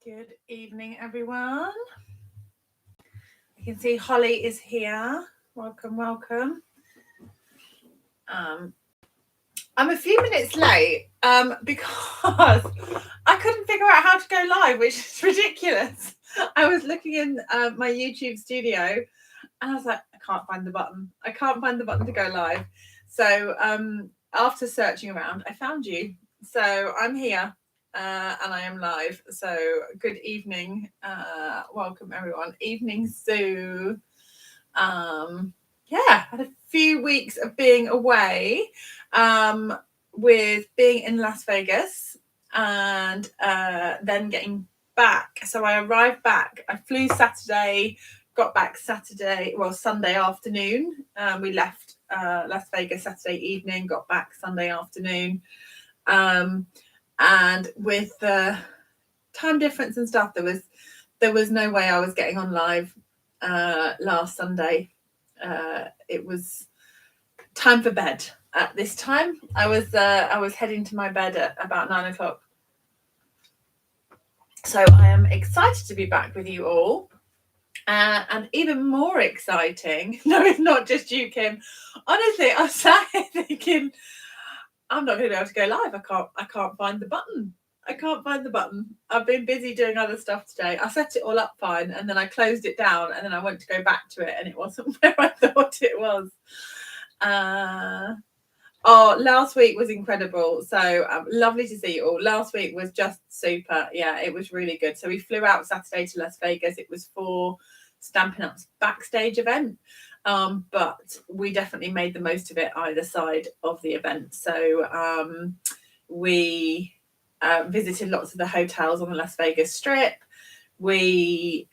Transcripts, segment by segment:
Good evening, everyone. You can see Holly is here. Welcome, welcome. I'm a few minutes late because I couldn't figure out how to go live, which is ridiculous. I was looking in my YouTube studio and I was like, I can't find the button. I can't find the button to go live. So after searching around, I found you. So I'm here. And I am live. So good evening. Welcome everyone. Evening, Sue. Had a few weeks of being away, with being in Las Vegas and then getting back. So I arrived back. I flew Saturday, got back Sunday afternoon. We left Las Vegas Saturday evening, got back Sunday afternoon. And with the time difference and stuff, there was no way I was getting on live last Sunday. It was time for bed at this time. I was heading to my bed at about 9 o'clock. So I am excited to be back with you all. And even more exciting, no, it's not just you, Kim. Honestly, I was sat here thinking, I'm not going to be able to go live. I can't find the button. I can't find the button. I've been busy doing other stuff today. I set it all up fine and then I closed it down and then I went to go back to it and it wasn't where I thought it was. Last week was incredible. So lovely to see you all. Last week was just super. Yeah, it was really good. So we flew out Saturday to Las Vegas. It was for Stampin' Up's backstage event. But we definitely made the most of it either side of the event. So we visited lots of the hotels on the Las Vegas Strip. We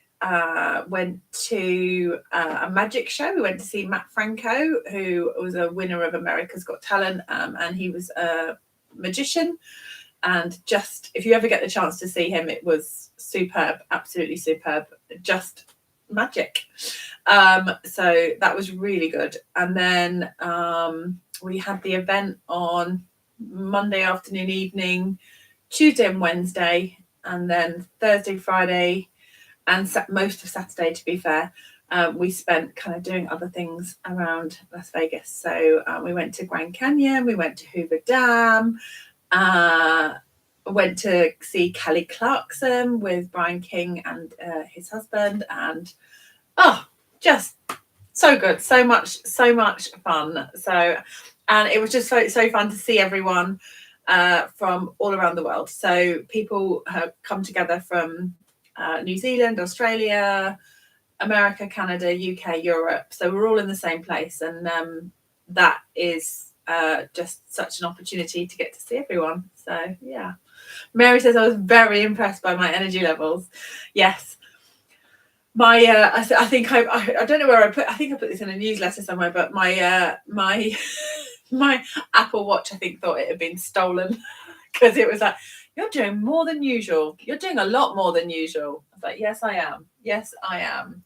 went to a magic show. We went to see Matt Franco, who was a winner of America's Got Talent, and he was a magician. And just, if you ever get the chance to see him, it was superb, absolutely superb, just magic. So that was really good. And then we had the event on Monday afternoon, evening, Tuesday and Wednesday, and then Thursday, Friday, and most of Saturday, to be fair, we spent kind of doing other things around Las Vegas. So we went to Grand Canyon, we went to Hoover Dam, went to see Kelly Clarkson with Brian King and his husband, and just so good, so much fun. So, and it was just so fun to see everyone from all around the world. So people have come together from New Zealand, Australia, America, Canada, UK, Europe. So we're all in the same place, and that is just such an opportunity to get to see everyone. So yeah, Mary says I was very impressed by my energy levels. Yes. I think I don't know where I think I put this in a newsletter somewhere, but my my Apple Watch, I think, thought it had been stolen because it was like, you're doing more than usual. You're doing a lot more than usual. I was like, yes, I am. Yes, I am.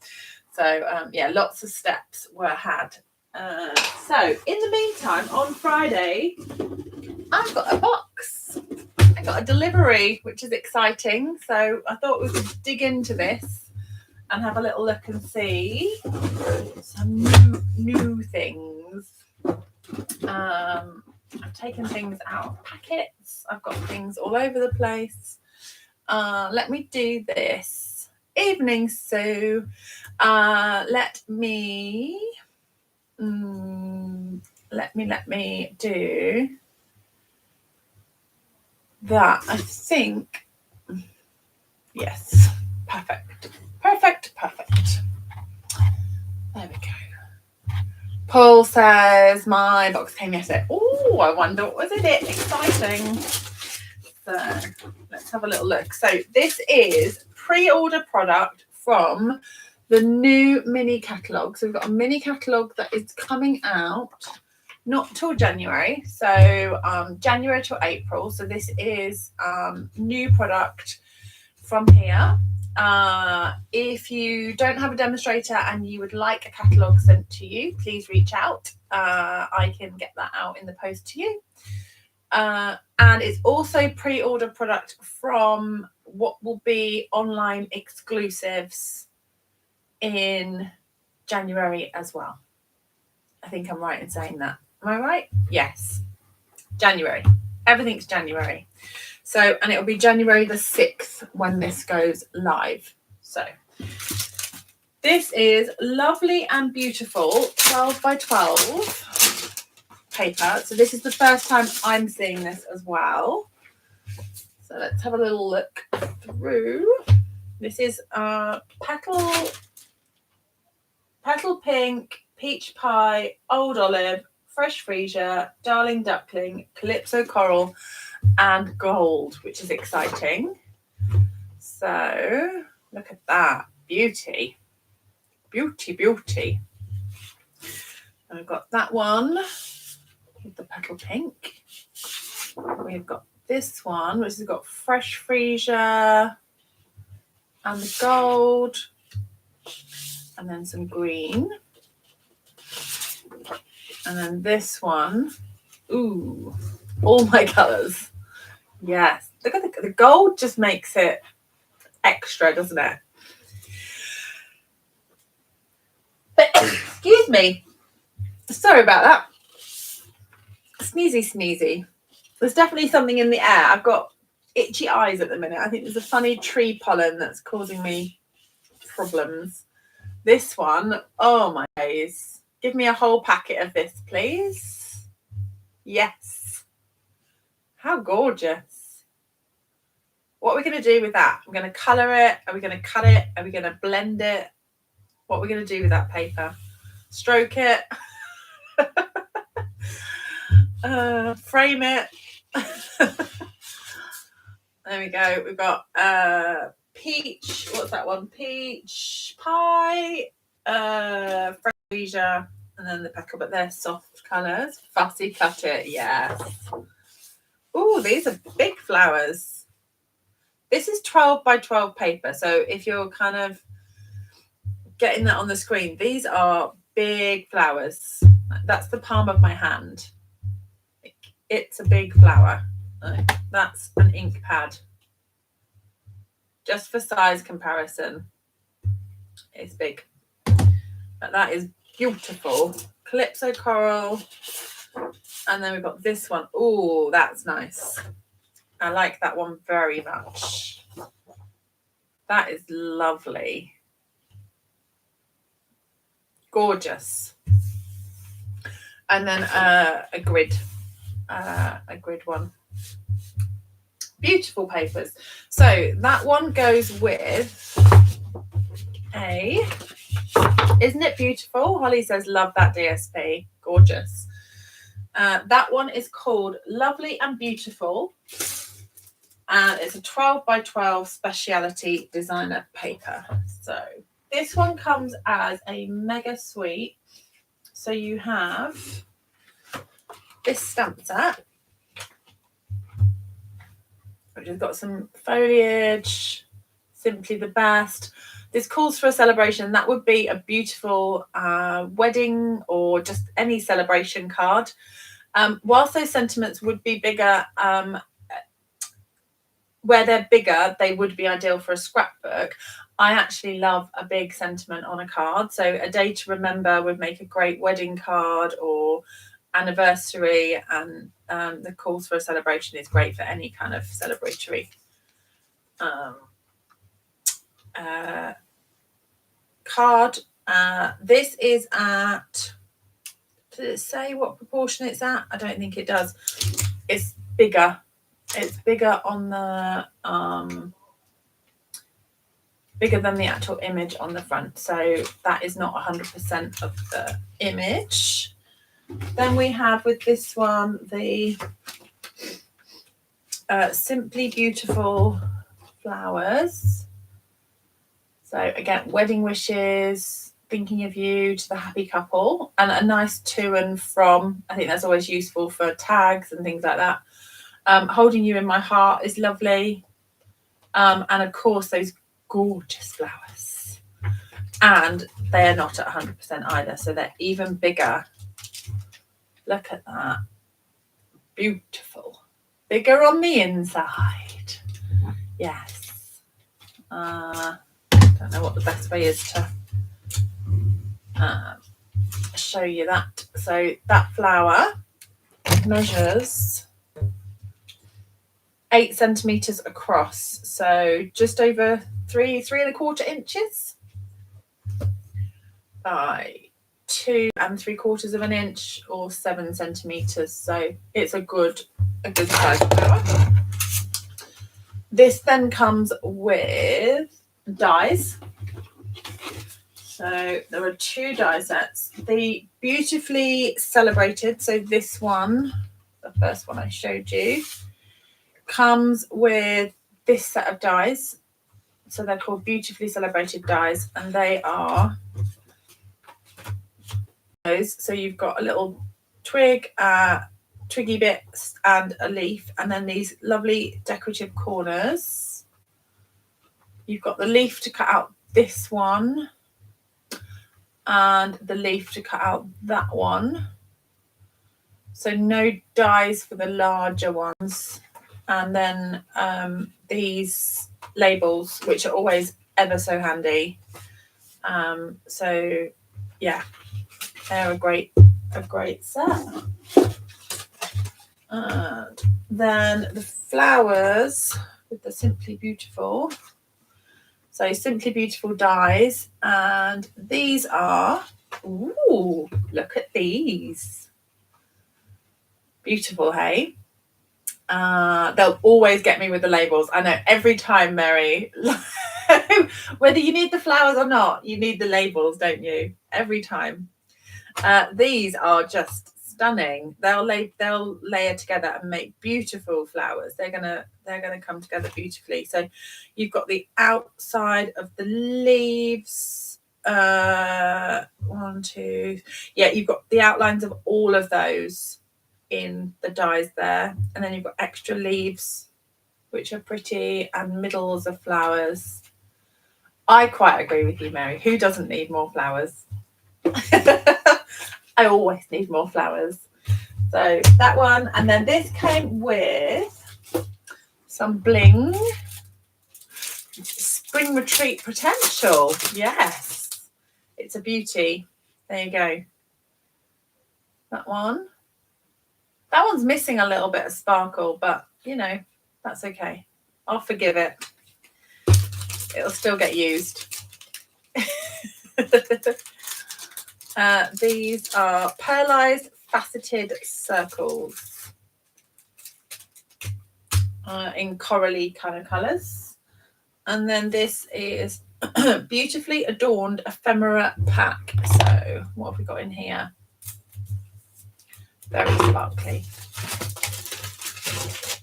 So lots of steps were had. So in the meantime, on Friday, I've got a box. I got a delivery, which is exciting. So I thought we could dig into this and have a little look and see some new things. I've taken things out of packets. I've got things all over the place. Let me do this. Evening, Sue. Let me do that. I think. Yes. Perfect. There we go. Paul says my box came yesterday. Oh, I wonder what was in it. Exciting. So let's have a little look. So this is pre-order product from the new mini catalogue. So we've got a mini catalogue that is coming out not till January. So January to April. So this is new product from here. If you don't have a demonstrator and you would like a catalogue sent to you, please reach out. I can get that out in the post to you. And it's also pre-order product from what will be online exclusives in January as well. I think I'm right in saying that. Am I right? Yes. January. Everything's January. So, and it'll be January the 6th when this goes live. So, this is lovely and beautiful 12 by 12 paper. So, this is the first time I'm seeing this as well. So, let's have a little look through. This is petal pink, peach pie, old olive, fresh freesia, darling duckling, calypso coral, and gold, which is exciting. So look at that. Beauty. Beauty, beauty. I've got that one with the petal pink. We've got this one, which has got fresh freesia and the gold. And then some green. And then this one. Ooh, all my colours. Yes. Look at the gold, just makes it extra, doesn't it? But excuse me. Sorry about that. Sneezy. There's definitely something in the air. I've got itchy eyes at the minute. I think there's a funny tree pollen that's causing me problems. This one, oh my days. Give me a whole packet of this, please. Yes. How gorgeous. What are we going to do with that? We're going to colour it. Are we going to cut it? Are we going to blend it? What are we going to do with that paper? Stroke it. Frame it. There we go. We've got peach. What's that one? Peach pie, freesia, and then the petal. But they're soft colours. Fussy cut it. Yes. Oh, these are big flowers. This is 12 by 12 paper. So if you're kind of getting that on the screen, these are big flowers. That's the palm of my hand. It's a big flower. That's an ink pad. Just for size comparison, it's big. But that is beautiful. Calypso coral. And then we've got this one. Oh, that's nice. I like that one very much. That is lovely. Gorgeous. And then a grid one. Beautiful papers. So that one goes with a, isn't it beautiful? Holly says, love that DSP. Gorgeous. That one is called Lovely and Beautiful. And it's a 12 by 12 speciality designer paper. So this one comes as a mega suite. So you have this stamp set, which has got some foliage, simply the best. This calls for a celebration. That would be a beautiful wedding or just any celebration card. Whilst those sentiments would be bigger, where they're bigger, they would be ideal for a scrapbook. I actually love a big sentiment on a card. So a day to remember would make a great wedding card or anniversary, and the calls for a celebration is great for any kind of celebratory card. This is at, does it say what proportion it's at? I don't think it does. It's bigger. It's bigger on the bigger than the actual image on the front. So that is not 100% of the image. Then we have with this one the Simply Beautiful flowers. So again, wedding wishes, thinking of you to the happy couple, and a nice to and from. I think that's always useful for tags and things like that. Holding you in my heart is lovely. And of course, those gorgeous flowers. And they're not at 100% either, so they're even bigger. Look at that. Beautiful. Bigger on the inside. Yes. Don't know what the best way is to show you that. So that flower measures 8 centimeters across, so just over 3.25 inches by 2.75 of an inch, or 7 centimeters. So it's a good size flower. This then comes with dies. So there are 2 die sets. The Beautifully Celebrated, so this one, the first one I showed you, comes with this set of dies. So they're called Beautifully Celebrated dies, and they are those. So you've got a little twig, twiggy bits, and a leaf, and then these lovely decorative corners. You've got the leaf to cut out this one, and the leaf to cut out that one. So no dies for the larger ones. And then these labels, which are always ever so handy. So yeah, they're a great set. And then the flowers with the Simply Beautiful. So Simply Beautiful dies, and these are, ooh, look at these. Beautiful, hey? They'll always get me with the labels. I know, every time, Mary. Whether you need the flowers or not, you need the labels, don't you? Every time. These are just stunning. They'll layer together and make beautiful flowers. They're gonna come together beautifully. So you've got the outside of the leaves. 1, 2. Yeah, you've got the outlines of all of those in the dies there, and then you've got extra leaves, which are pretty, and middles of flowers. I quite agree with you, Mary. Who doesn't need more flowers? I always need more flowers. So that one, and then this came with some bling. Spring Retreat Potential. Yes, it's a beauty. There you go. That one's missing a little bit of sparkle, but you know, that's okay. I'll forgive it. It'll still get used. These are pearlized faceted circles in corally kind of colours. And then this is Beautifully Adorned Ephemera Pack. So what have we got in here? Very sparkly.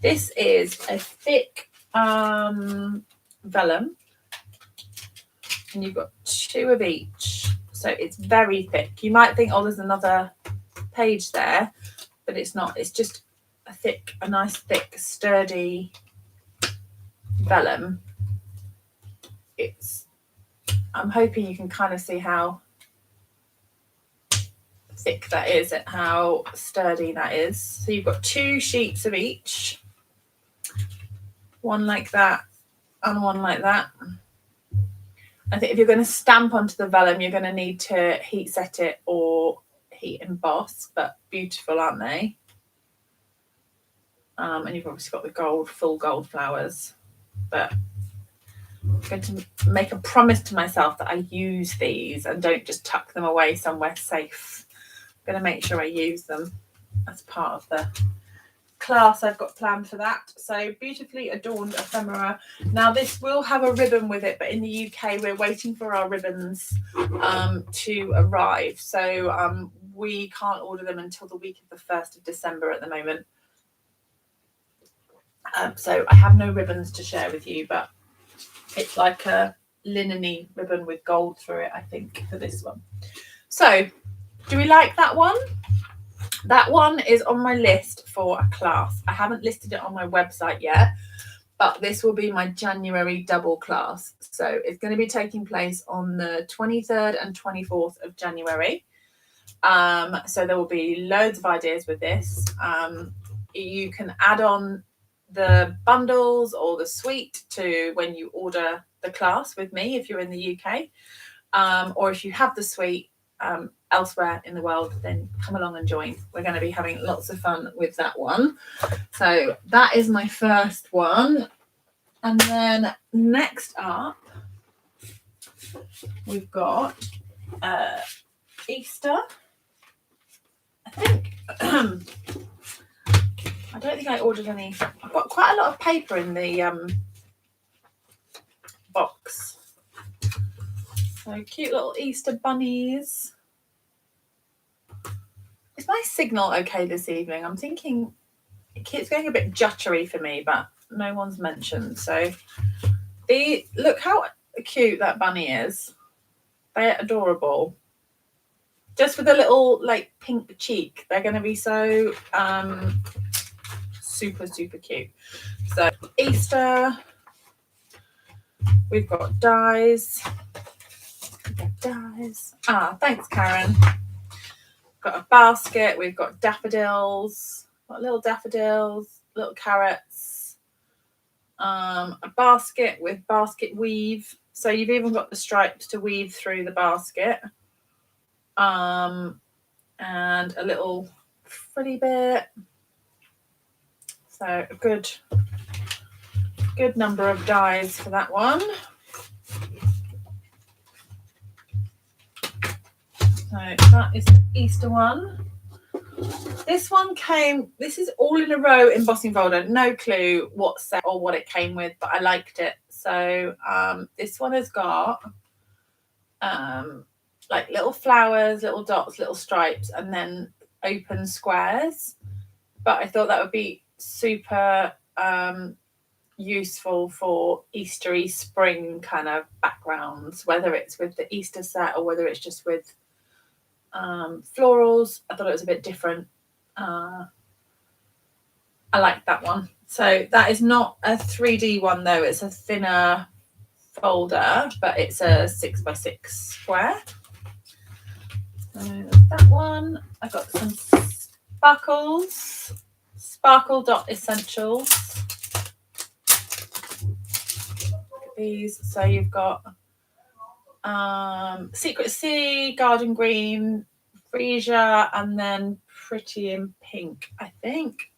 This is a thick vellum, and you've got 2 of each. So it's very thick. You might think, oh, there's another page there, but it's not. It's just a nice thick, sturdy vellum. I'm hoping you can kind of see how thick that is and how sturdy that is. So you've got 2 sheets of each. One like that and one like that. I think if you're going to stamp onto the vellum, you're going to need to heat set it or heat emboss, but beautiful, aren't they? And you've obviously got the full gold flowers. But I'm going to make a promise to myself that I use these and don't just tuck them away somewhere safe. I'm going to make sure I use them as part of the class I've got planned for that. So Beautifully Adorned Ephemera. Now this will have a ribbon with it, but in the UK we're waiting for our ribbons to arrive. So we can't order them until the week of the 1st of December at the moment. So I have no ribbons to share with you, but it's like a linen-y ribbon with gold through it, I think, for this one. So do we like that one? That one is on my list for a class. I haven't listed it on my website yet, but this will be my January double class. So it's going to be taking place on the 23rd and 24th of January. So there will be loads of ideas with this. You can add on the bundles or the suite to when you order the class with me if you're in the UK, or if you have the suite elsewhere in the world, then come along and join. We're going to be having lots of fun with that one. So that is my first one. And then next up, we've got Easter. I think I don't think I ordered any. I've got quite a lot of paper in the box. So cute little Easter bunnies. Is my signal okay this evening? I'm thinking it keeps going a bit juttery for me, but no one's mentioned. So look how cute that bunny is. They're adorable. Just with a little like pink cheek. They're going to be so super, super cute. So Easter. We've got dies. Thanks, Karen. Got a basket. We've got daffodils. Got little daffodils, little carrots. A basket with basket weave. So you've even got the stripes to weave through the basket. And a little frilly bit. So a good number of dies for that one. So that is the Easter one. This one this is all in a row embossing folder. No clue what set or what it came with, but I liked it. So this one has got like little flowers, little dots, little stripes, and then open squares. But I thought that would be super useful for Eastery spring kind of backgrounds, whether it's with the Easter set or whether it's just with florals. I thought it was a bit different. I like that one. So that is not a 3D one though, it's a thinner folder, but it's a 6x6 square. So that one. I got some sparkle dot essentials. These. So you've got Secret Sea, Garden Green, Freesia, and then Pretty in Pink, I think.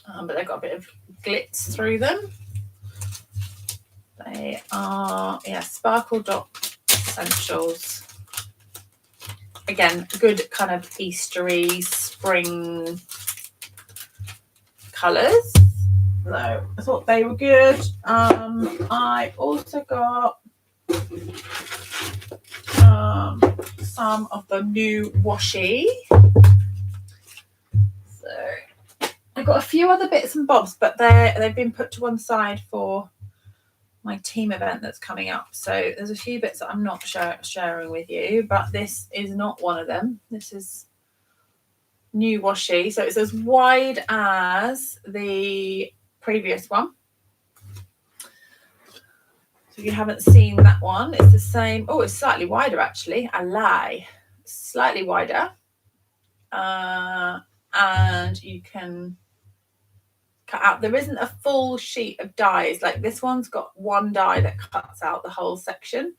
But they've got a bit of glitz through them. They are, sparkle dot essentials. Again, good kind of Eastery spring colours. So I thought they were good. I also got some of the new washi. So I've got a few other bits and bobs, but they've been put to one side for my team event that's coming up. So there's a few bits that I'm not sharing with you, but this is not one of them. This is new washi. So it's as wide as the previous one. So if you haven't seen that one, it's the same. Oh, it's slightly wider actually. I lie. Slightly wider. And you can cut out. There isn't a full sheet of dies. Like this one's got one die that cuts out the whole section.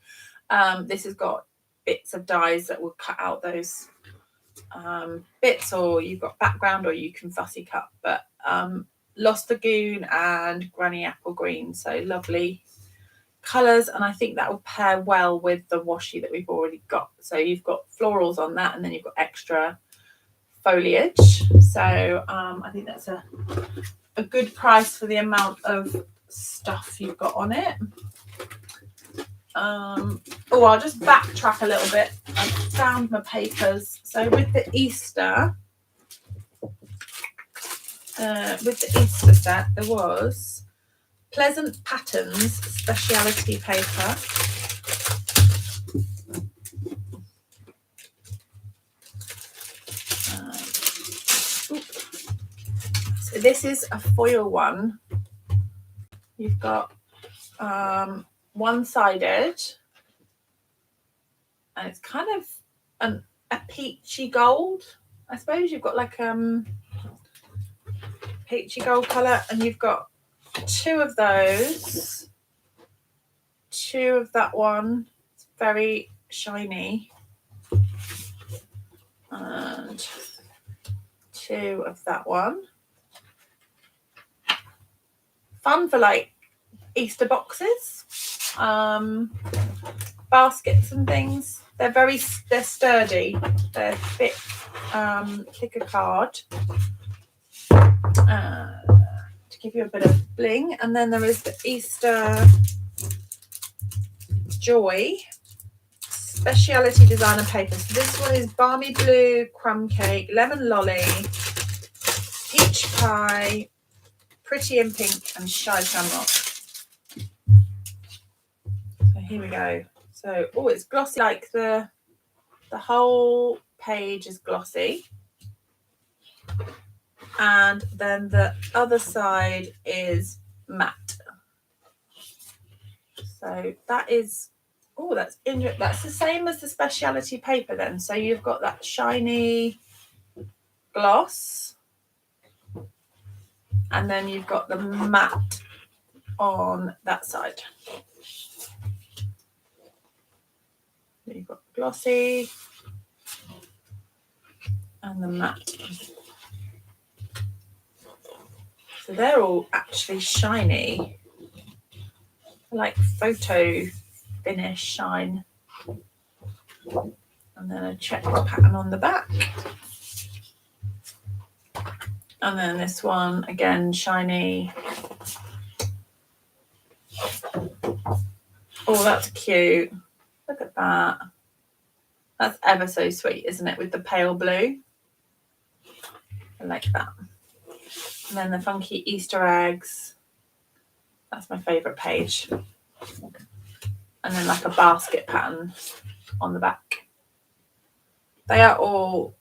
This has got bits of dies that will cut out those bits, or you've got background, or you can fussy cut. But Lost Lagoon and Granny Apple Green, so lovely colours, and I think that will pair well with the washi that we've already got. So you've got florals on that, and then you've got extra foliage. So I think that's a good price for the amount of stuff you've got on it. I'll just backtrack a little bit. I found my papers. So with the Easter set, there was Pleasant Patterns speciality paper. So this is a foil one. You've got one-sided, and it's kind of a peachy gold. I suppose you've got like peachy gold colour, and you've got two of those 2 of that one. It's very shiny. And 2 of that one. Fun for like Easter boxes, baskets and things. They're sturdy. They're thick, thicker card. To give you a bit of bling. And then there is the Easter Joy Speciality Designer paper. So this one is Balmy Blue, Crumb Cake, Lemon Lolly, Peach Pie, Pretty in Pink, and Shy Shamrock. So here we go. So, oh, it's glossy, like the whole page is glossy. And then the other side is matte. So that is, oh, that's the same as the speciality paper then. So you've got that shiny gloss, and then you've got the matte on that side. So you've got glossy and the matte. So they're all actually shiny, like photo finish shine. And then a checked pattern on the back. And then this one, again, shiny. Oh, that's cute. Look at that. That's ever so sweet, isn't it? With the pale blue. I like that. And then the funky Easter eggs. That's my favourite page. And then like a basket pattern on the back. They are all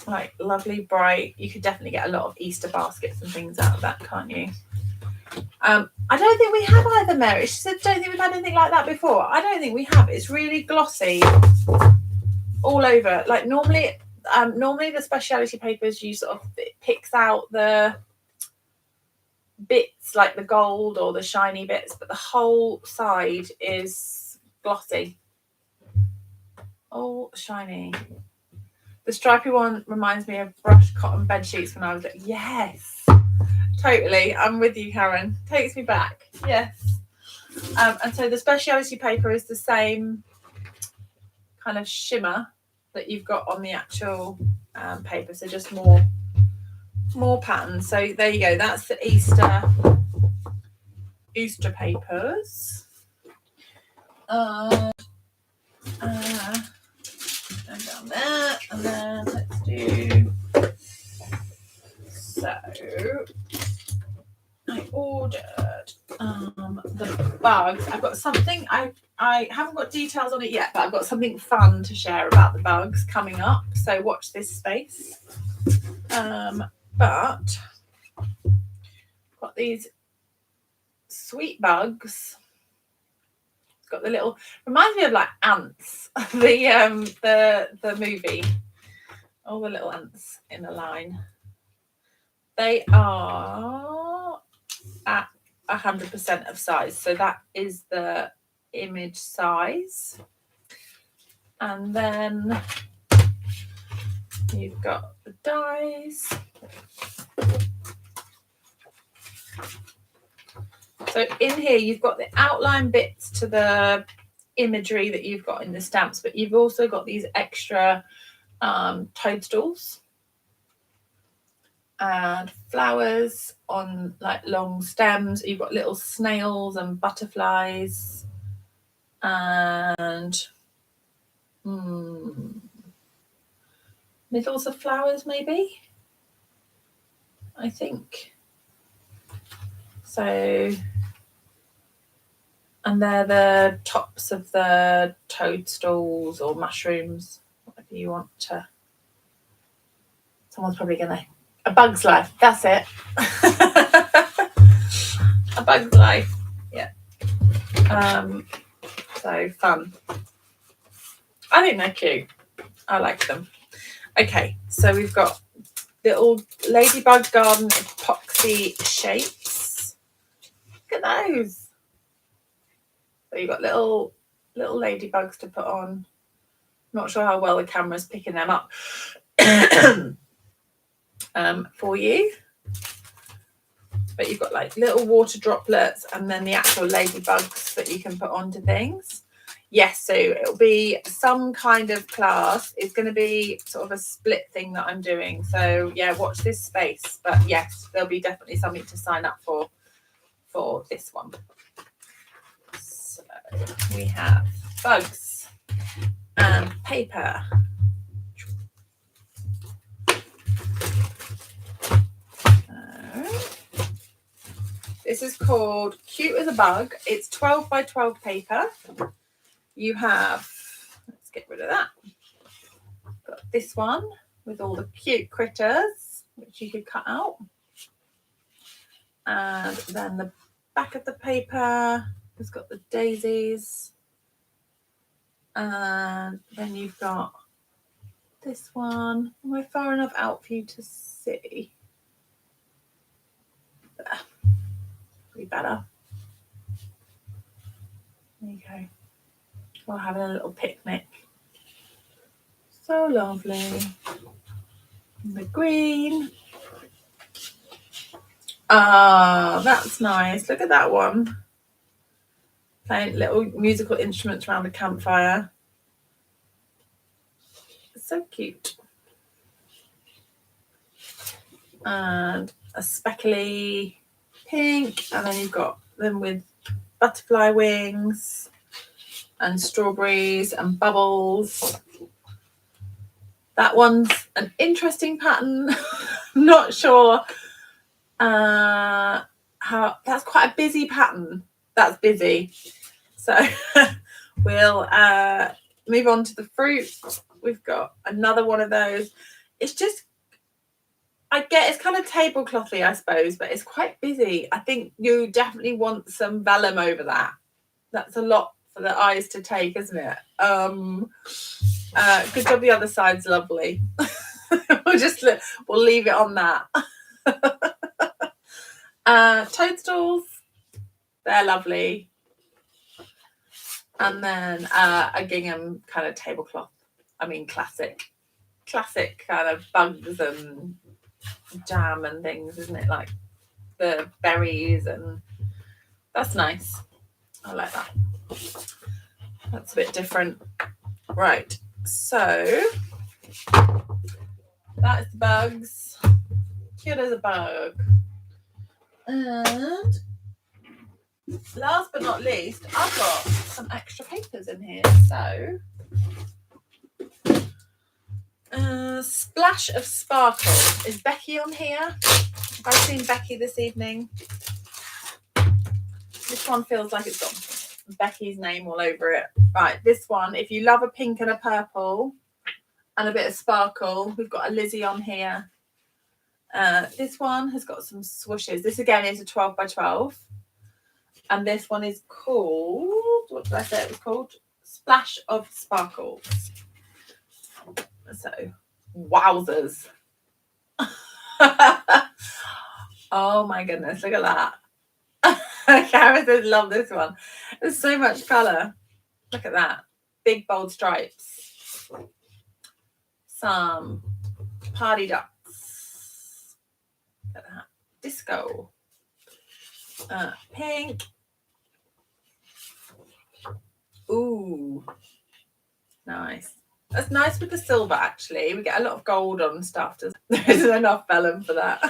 like lovely, bright. You could definitely get a lot of Easter baskets and things out of that, can't you? I don't think we have either, Mary. She said, don't think we've had anything like that before. I don't think we have. It's really glossy all over. Like normally the speciality papers, you sort of, it picks out the bits like the gold or the shiny bits, but the whole side is glossy. All shiny. The stripy one reminds me of brushed cotton bed sheets when I was like, yes, totally. I'm with you, Karen. Takes me back. Yes. And so the speciality paper is the same kind of shimmer that you've got on the actual paper. So just more patterns. So there you go. That's the Easter papers. And down there, and then let's do. So I ordered the bugs. I've got something. I haven't got details on it yet, but I've got something fun to share about the bugs coming up. So watch this space. But I've got these sweet bugs. It's got the little, reminds me of like ants. The movie. All the little ants in a line. They are at 100% of size. So that is the image size. And then you've got the dies. So in here, you've got the outline bits to the imagery that you've got in the stamps, but you've also got these extra toadstools and flowers on like long stems. You've got little snails and butterflies and middles of flowers, maybe, I think. So, and they're the tops of the toadstools or mushrooms, whatever you want to. Someone's probably gonna. A Bug's Life, that's it. A Bug's Life, yeah. So fun. I think they're cute. I like them. Okay, so we've got little Ladybug Garden epoxy shapes. Look at those. So you've got little ladybugs to put on. Not sure how well the camera's picking them up for you. But you've got like little water droplets and then the actual ladybugs that you can put onto things. Yes, so it'll be some kind of class. It's going to be sort of a split thing that I'm doing. So yeah, watch this space. But yes, there'll be definitely something to sign up for this one. So we have bugs and paper. This is called Cute as a Bug. It's 12 by 12 paper. You have, let's get rid of that. Got this one with all the cute critters, which you could cut out. And then the back of the paper has got the daisies. And then you've got this one. Am I far enough out for you to see? There. Be better. There you go. We're having a little picnic. So lovely. And the green. Ah, that's nice. Look at that one. Playing little musical instruments around the campfire. So cute. And a speckly pink, and then you've got them with butterfly wings and strawberries and bubbles. That one's an interesting pattern. I'm not sure how. That's quite a busy pattern. That's busy. So we'll move on to the fruit. We've got another one of those. It's just, I get it's kind of tableclothy, I suppose, but it's quite busy. I think you definitely want some vellum over that. That's a lot for the eyes to take, isn't it? Good job. The other side's lovely. We'll leave it on that. Toadstools, they're lovely. And then a gingham kind of tablecloth. I mean, classic kind of bugs and jam and things, isn't it? Like the berries, and that's nice. I like that. That's a bit different. Right, so that's the bugs. Cute as a bug. And last but not least, I've got some extra papers in here. So Splash of Sparkle. Is Becky on here? Have I seen Becky this evening? This one feels like it's got Becky's name all over it. Right, this one, if you love a pink and a purple and a bit of sparkle, we've got a Lizzie on here. This one has got some swooshes. This again is a 12 by 12. And this one is called, what did I say it was called? Splash of Sparkles. So, wowzers. Oh my goodness, look at that. Karen says, love this one. There's so much colour. Look at that. Big, bold stripes. Some party ducks. Look at that. Disco. Pink. Ooh. Nice. That's nice with the silver, actually. We get a lot of gold on stuff. There isn't enough vellum for that.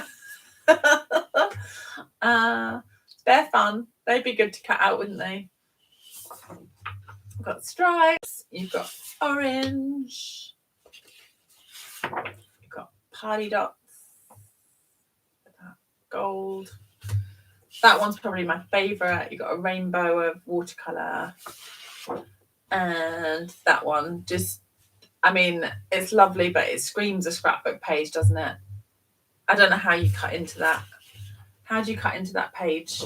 They're fun. They'd be good to cut out, wouldn't they? You've got stripes. You've got orange. You've got party dots. Gold. That one's probably my favourite. You've got a rainbow of watercolour. And that one just, I mean, it's lovely, but it screams a scrapbook page, doesn't it? I don't know how you cut into that. How do you cut into that page?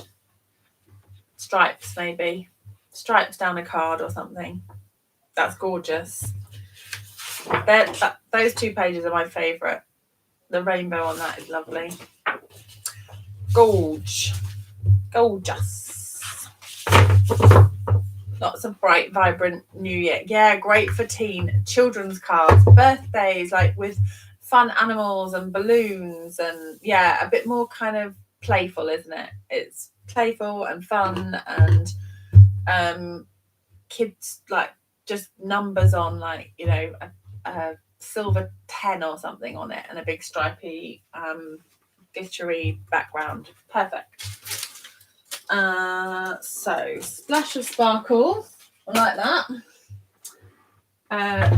Stripes, maybe. Stripes down a card or something. That's gorgeous. Those two pages are my favourite. The rainbow on that is lovely. Gorgeous. Lots of bright, vibrant New Year. Yeah, great for children's cards, birthdays, like with fun animals and balloons, and yeah, a bit more kind of playful, isn't it? It's playful and fun, and kids like just numbers on, like, you know, a silver 10 or something on it, and a big stripy glittery background. Perfect. So splash of sparkle, I like that.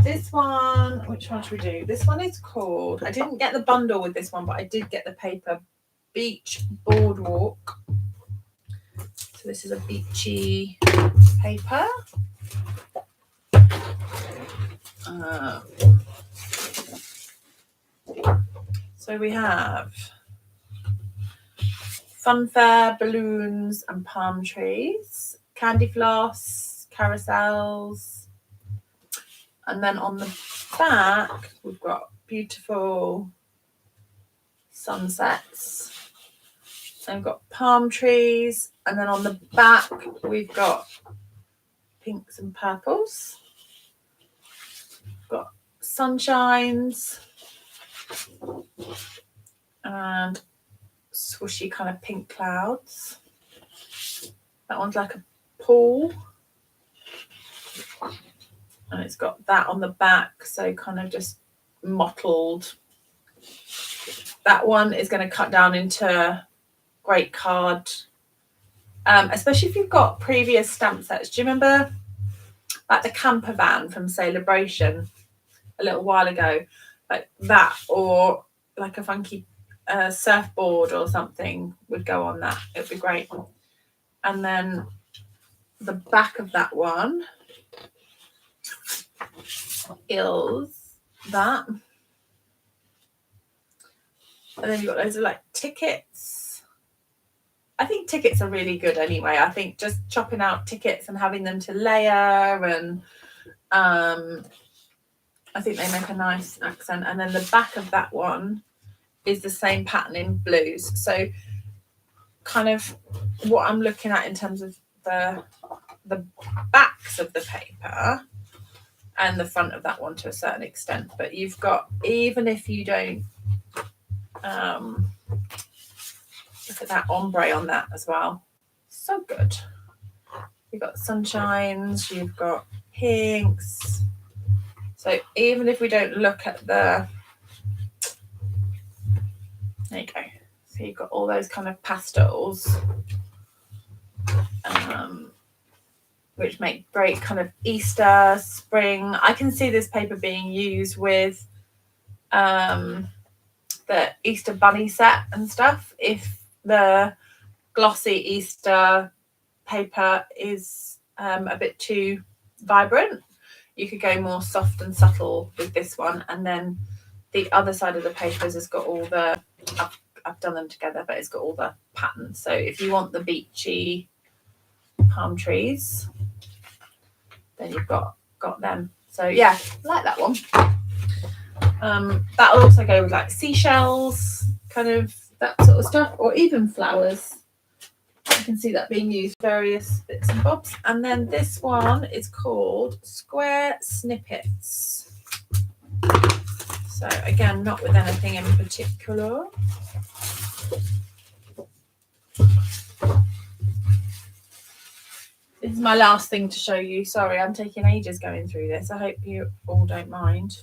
This one, which one should we do? This one is called, I didn't get the bundle with this one, but I did get the paper, Beach Boardwalk. So this is a beachy paper. So we have funfair, balloons and palm trees, candy floss, carousels, and then on the back we've got beautiful sunsets, and we've got palm trees, and then on the back we've got pinks and purples, we've got sunshines and swooshy kind of pink clouds. That one's like a pool, and it's got that on the back, so kind of just mottled. That one is going to cut down into great card, especially if you've got previous stamp sets. Do you remember like the camper van from Celebration a little while ago, like that, or like a funky surfboard or something would go on that? It would be great. And then the back of that one is that, and then you've got loads of like tickets. I think tickets are really good anyway. I think just chopping out tickets and having them to layer, and I think they make a nice accent. And then the back of that one is the same pattern in blues. So kind of what I'm looking at in terms of the backs of the paper and the front of that one to a certain extent, but you've got, even if you don't look at that ombre on that as well, so good. You've got sunshines, you've got pinks, so even if we don't look at the, there you go, so you've got all those kind of pastels, which make great kind of Easter, spring. I can see this paper being used with the Easter bunny set and stuff. If the glossy Easter paper is a bit too vibrant, you could go more soft and subtle with this one. And then the other side of the papers has got all the, I've done them together, but it's got all the patterns. So if you want the beachy palm trees, then you've got them. So yeah, I like that one. That'll also go with like seashells, kind of that sort of stuff, or even flowers. I can see that being used various bits and bobs. And then this one is called Square Snippets. So again, not with anything in particular. This is my last thing to show you. Sorry, I'm taking ages going through this. I hope you all don't mind.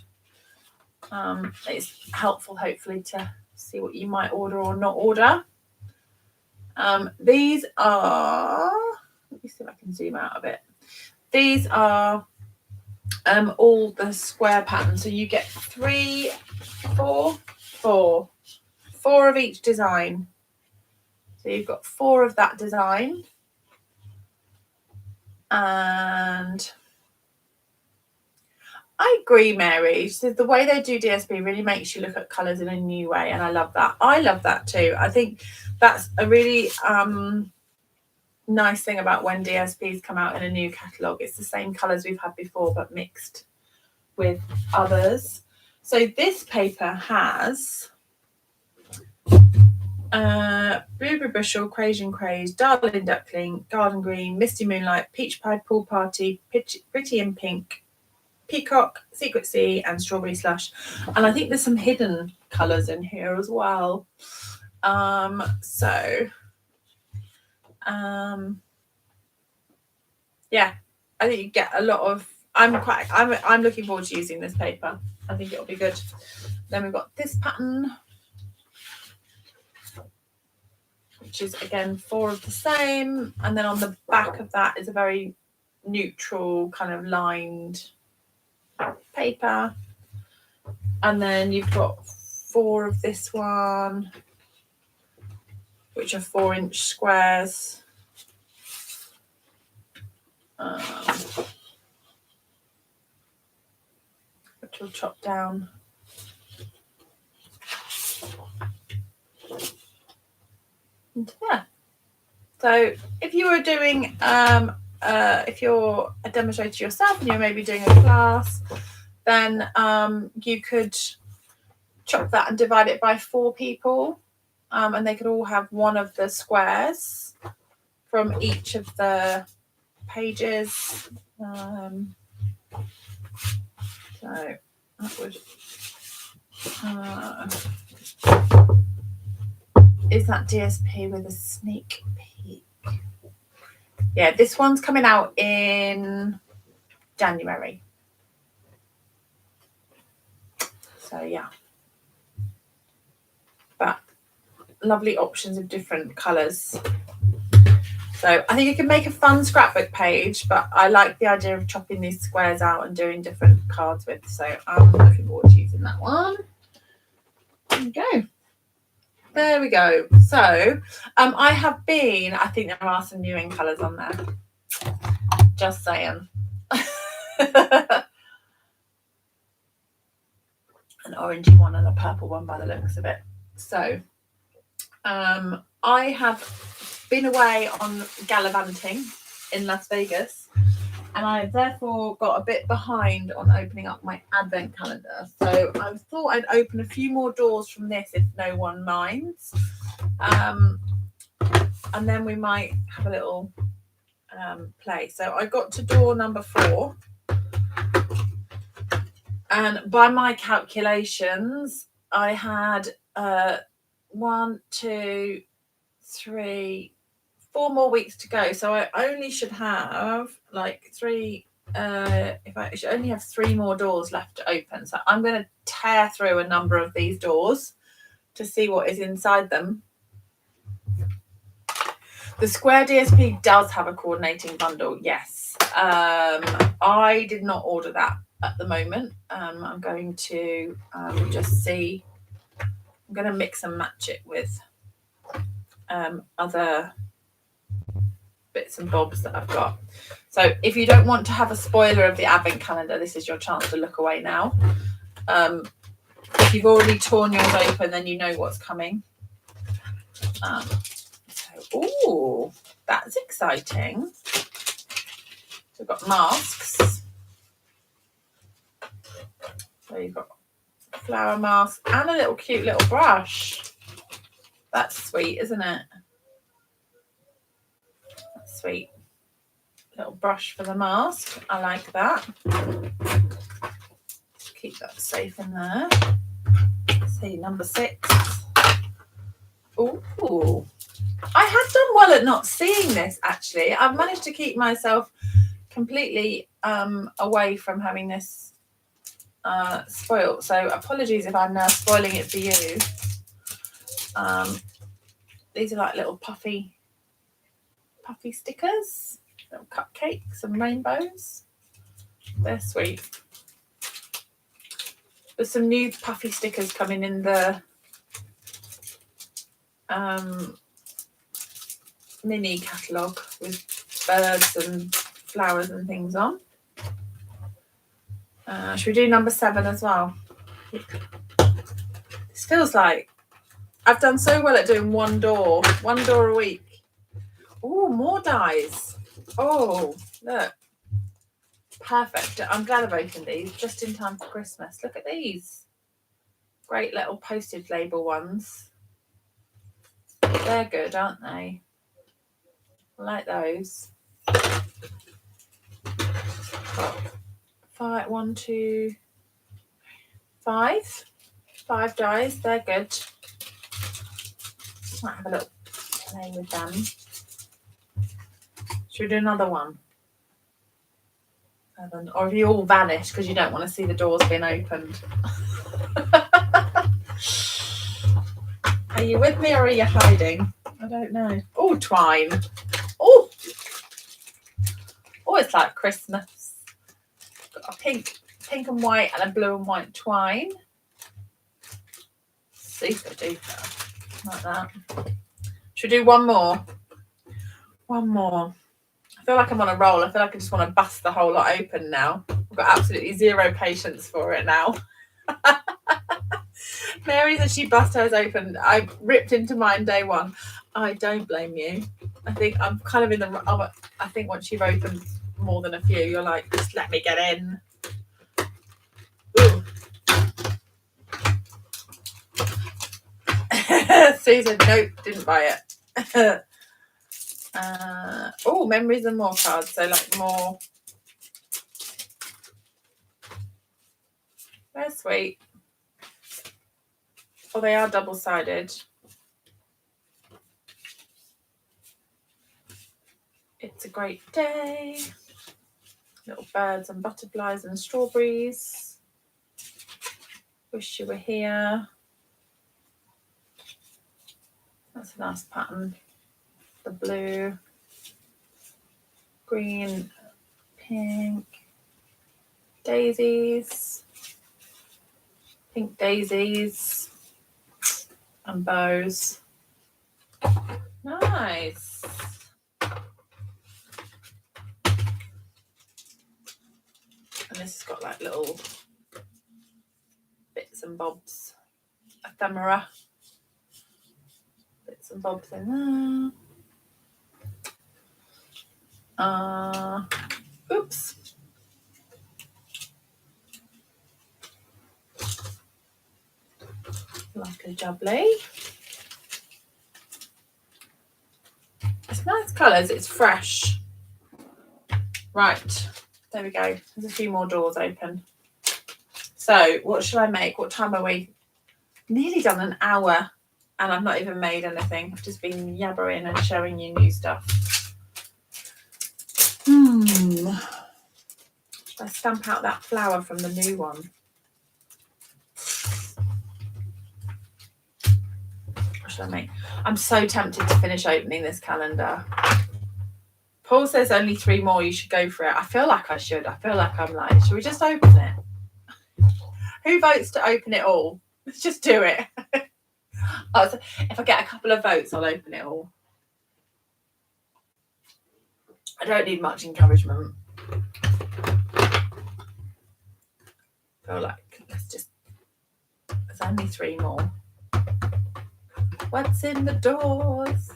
It's helpful, hopefully, to see what you might order or not order. These are, let me see if I can zoom out a bit. These are all the square patterns. So you get four of each design. So you've got 4 of that design. And I agree, Mary. So the way they do DSP really makes you look at colours in a new way, and I love that. I love that too. I think that's a really nice thing about when DSPs come out in a new catalogue. It's the same colours we've had before, but mixed with others. So this paper has Blueberry Bushel, Crazy Craze, Darling Duckling, Garden Green, Misty Moonlight, Peach Pie Pool Party, Pretty in Pink, Peacock, Secret Sea, and Strawberry Slush. And I think there's some hidden colours in here as well. Yeah, I think you get a lot of. I'm looking forward to using this paper. I think it'll be good. Then we've got this pattern, which is again 4 of the same, and then on the back of that is a very neutral kind of lined paper, and then you've got 4 of this one, which are 4-inch squares. Which will chop down. Into there. So if you were doing, if you're a demonstrator yourself and you're maybe doing a class, then you could chop that and divide it by 4 people, and they could all have one of the squares from each of the pages. So that would. Is that DSP with a sneak peek? Yeah, this one's coming out in January. So yeah. But lovely options of different colours. So I think you can make a fun scrapbook page, but I like the idea of chopping these squares out and doing different cards with. So I'm looking forward to using that one. There we go. There we go. So I think there are some new in colours on there. Just saying. An orangey one and a purple one by the looks of it. So I have been away on gallivanting in Las Vegas, and I have therefore got a bit behind on opening up my advent calendar. So I thought I'd open a few more doors from this if no one minds. And then we might have a little play. So I got to door number 4. And by my calculations, I had 1, 2, 3, 4 more weeks to go. So I only should have like 3. If I should only have 3 more doors left to open. So I'm going to tear through a number of these doors to see what is inside them. The Square DSP does have a coordinating bundle, yes. I did not order that at the moment. I'm going to just see. I'm going to mix and match it with other bits and bobs that I've got. So if you don't want to have a spoiler of the advent calendar, this is your chance to look away now. If you've already torn yours open, then you know what's coming. Oh, that's exciting. So we've got masks. So you've got a flower mask and a little cute little brush. That's sweet, isn't it? That's sweet. Little brush for the mask. I like that. Just keep that safe in there. Let's see, number 6. Ooh. I have done well at not seeing this, actually. I've managed to keep myself completely away from having this spoiled. So apologies if I'm now spoiling it for you. These are like little puffy stickers, little cupcakes and rainbows. They're sweet. There's some new puffy stickers coming in the mini catalogue with birds and flowers and things on. Should we do number 7 as well? This feels like I've done so well at doing one door a week. Oh, more dies. Oh, look. Perfect. I'm glad I've opened these just in time for Christmas. Look at these. Great little postage label ones. They're good, aren't they? I like those. Got 1, 2, 5. 5 dies. They're good. Might have a little play with them. Should we do another one? 7. Or have you all vanished because you don't want to see the doors being opened? Are you with me or are you hiding? I don't know. Oh, twine. Oh, it's like Christmas. Got a pink and white and a blue and white twine. Super duper. Like that. Should we do one more? One more. I feel like I'm on a roll. I feel like I just want to bust the whole lot open now. I've got absolutely zero patience for it now. Mary said she bust hers open. I ripped into mine day one. I don't blame you. I think I'm kind of in the... I think once you've opened more than a few, you're like, just let me get in. Ooh. Susan, nope, didn't buy it. Memories and more cards. So like more... They're sweet. Oh, they are double-sided. It's a great day. Little birds and butterflies and strawberries. Wish you were here. That's a nice pattern. The blue, green, pink, daisies, pink daisies, and bows. Nice. And this has got like little bits and bobs, ephemera, bits and bobs in there. Oops. Lovely jubbly. It's nice colours, it's fresh. Right, there we go. There's a few more doors open. So what should I make? What time are we? Nearly done an hour and I've not even made anything. I've just been yabbering and showing you new stuff. Should I stamp out that flower from the new one? What should I make? I'm so tempted to finish opening this calendar. Paul says only 3 more, you should go for it. I feel like I should. I feel like I'm like, should we just open it? Who votes to open it all? Let's just do it. So if I get a couple of votes, I'll open it all. I don't need much encouragement. I feel like there's only 3 more. What's in the doors?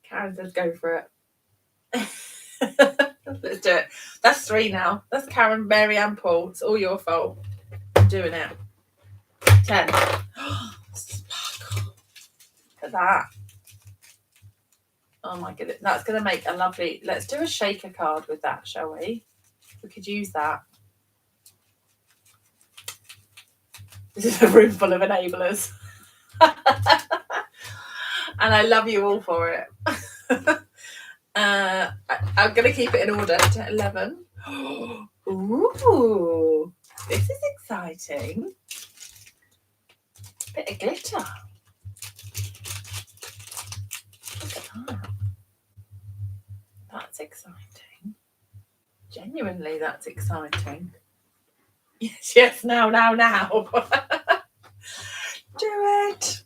Karen says go for it. Let's do it. That's 3 now. That's Karen, Mary and Paul. It's all your fault. I'm doing it. 10. Sparkle. Look at that. Oh my goodness. That's going to make a lovely... Let's do a shaker card with that, shall we? We could use that. This is a room full of enablers. And I love you all for it. I'm going to keep it in order to 11. Ooh, this is exciting. Bit of glitter. Look at that. That's exciting. Genuinely, that's exciting. Yes, now. Do it.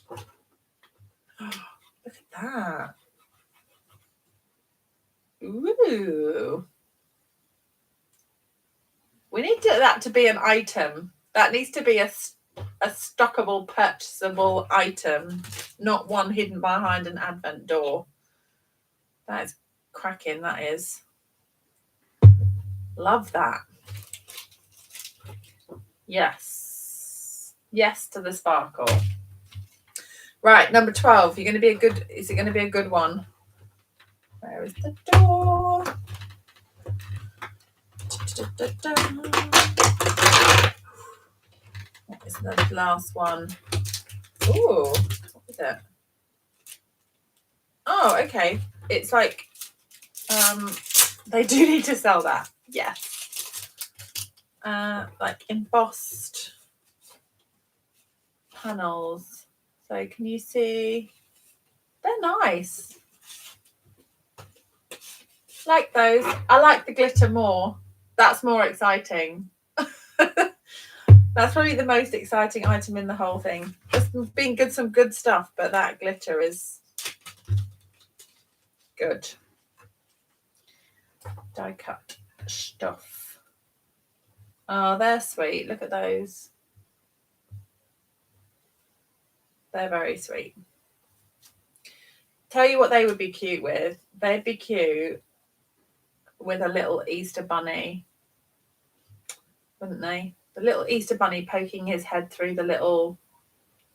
Look at that. Ooh. We need that to be an item. That needs to be a stockable, purchasable item, not one hidden behind an advent door. That is cracking, that is. Love that. Yes. Yes to the sparkle. Right, number 12. You're going to be a good. Is it going to be a good one? Where is the door? What is the last one? Ooh, what is it? Oh, okay. It's like they do need to sell that. Yes. Like embossed panels. So can you see? They're nice. Like those. I like the glitter more. That's more exciting. That's probably the most exciting item in the whole thing. Just being good, some good stuff, but that glitter is good. Die cut stuff. Oh, they're sweet. Look at those. They're very sweet. Tell you what they would be cute with. They'd be cute with a little Easter bunny, wouldn't they? The little Easter bunny poking his head through the little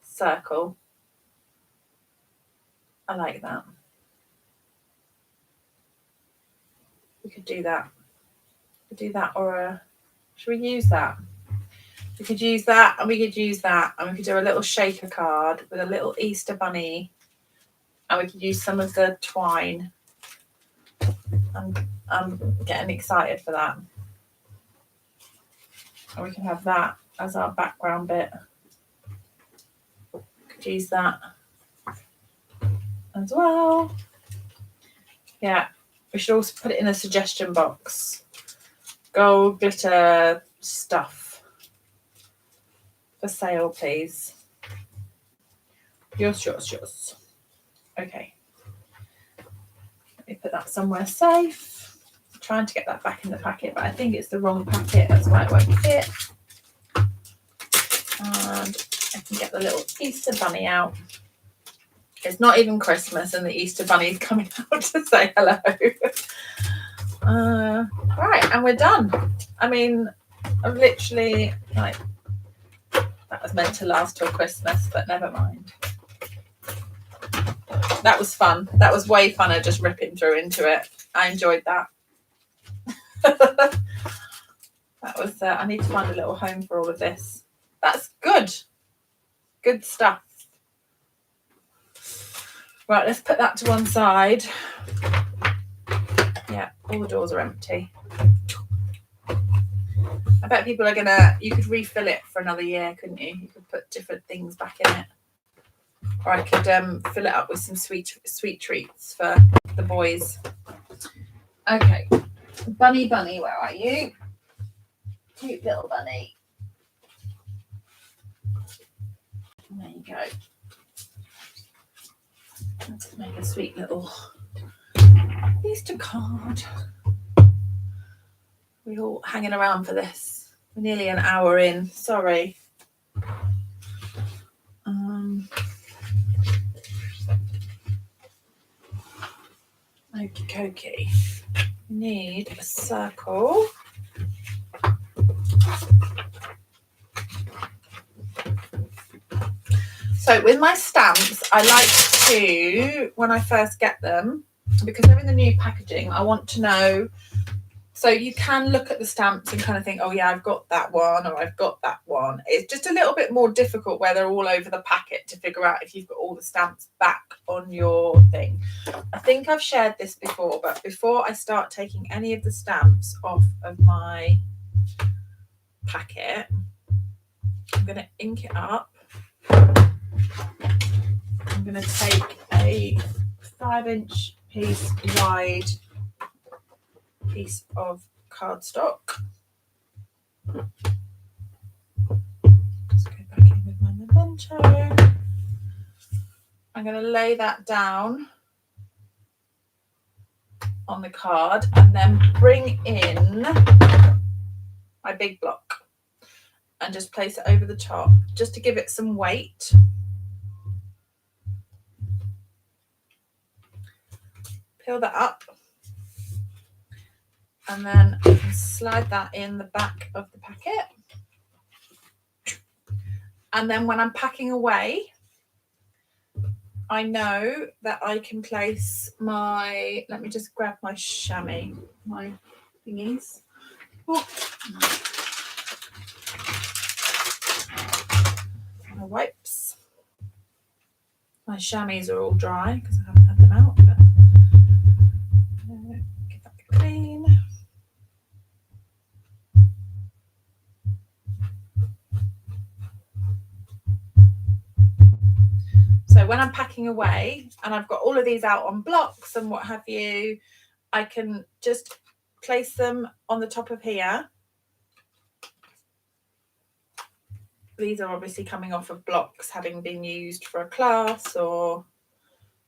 circle. I like that. We could do that. We could do that, or should we use that? We could use that, and we could use that, and we could do a little shaker card with a little Easter bunny, and we could use some of the twine. I'm getting excited for that. And we can have that as our background bit. Could use that as well. Yeah, we should also put it in a suggestion box. Gold glitter stuff for sale, please. Yours. Okay. Let me put that somewhere safe. I'm trying to get that back in the packet, but I think it's the wrong packet. That's why it won't fit. And I can get the little Easter bunny out. It's not even Christmas and the Easter bunny is coming out to say hello. Right, and we're done. I mean, I'm literally like, that was meant to last till Christmas, but never mind. That was fun. That was way funner just ripping through into it. I enjoyed that. That was, I need to find a little home for all of this. That's good. Good stuff. Right, let's put that to one side. Yeah, all the doors are empty. I bet people are you could refill it for another year, couldn't you? You could put different things back in it. Or I could fill it up with some sweet treats for the boys. Okay. Bunny, where are you? Cute little bunny. There you go. Let's make a sweet little Easter card. We're all hanging around for this. We're nearly an hour in. Sorry. Okay. We need a circle. So with my stamps, I like to, when I first get them, because they're in the new packaging, I want to know. So you can look at the stamps and kind of think, oh yeah, I've got that one or I've got that one. It's just a little bit more difficult where they're all over the packet to figure out if you've got all the stamps back on your thing. I think I've shared this before, but before I start taking any of the stamps off of my packet, I'm going to ink it up. I'm going to take a 5-inch piece wide piece of cardstock. Just go back in with my memento. I'm going to lay that down on the card and then bring in my big block and just place it over the top just to give it some weight. Peel that up. And then I can slide that in the back of the packet. And then when I'm packing away, I know that I can place my, let me just grab my chamois, my thingies. Oh. My wipes. My chamois are all dry because I haven't had them out, but give that a clean. So when I'm packing away and I've got all of these out on blocks and what have you, I can just place them on the top of here. These are obviously coming off of blocks having been used for a class or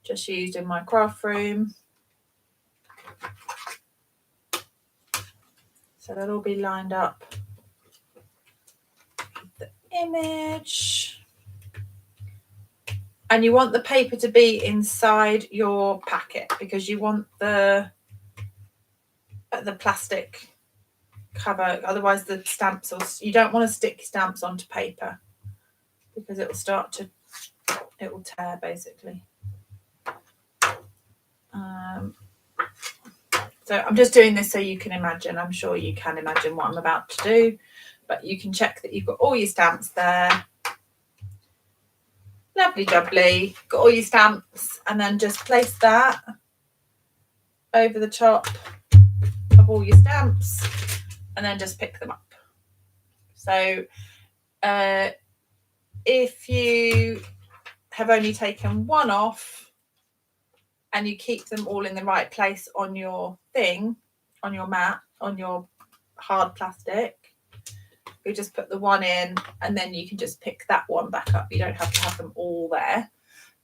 just used in my craft room. So they'll all be lined up with the image. And you want the paper to be inside your packet because you want the plastic cover, otherwise the stamps, or you don't want to stick stamps onto paper because it will tear basically. So I'm just doing this so you can imagine. I'm sure you can imagine what I'm about to do, but you can check that you've got all your stamps there. Lovely jubbly, got all your stamps, and then just place that over the top of all your stamps and then just pick them up. So if you have only taken one off and you keep them all in the right place on your thing, on your mat, on your hard plastic, you just put the one in and then you can just pick that one back up. You don't have to have them all there,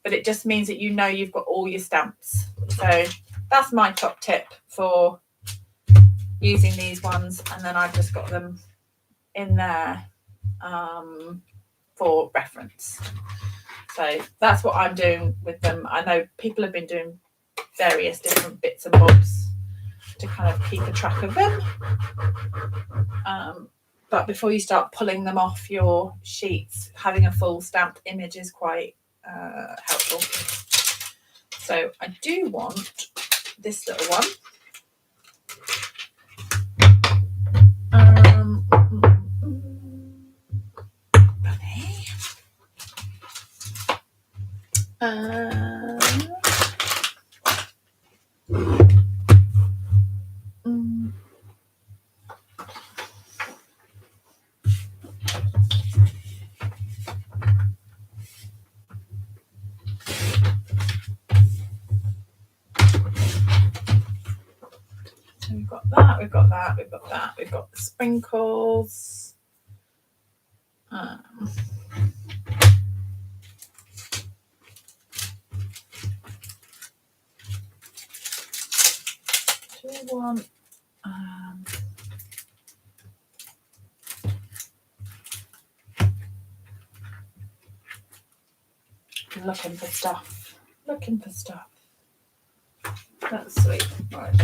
but it just means that you know you've got all your stamps. So that's my top tip for using these ones, and then I've just got them in there for reference. So that's what I'm doing with them. I know people have been doing various different bits and bobs to kind of keep a track of them. But before you start pulling them off your sheets, having a full stamped image is quite helpful. So I do want this little one. So we've got that, we've got that, we've got that, we've got the sprinkles. One. Looking for stuff. That's sweet. Right.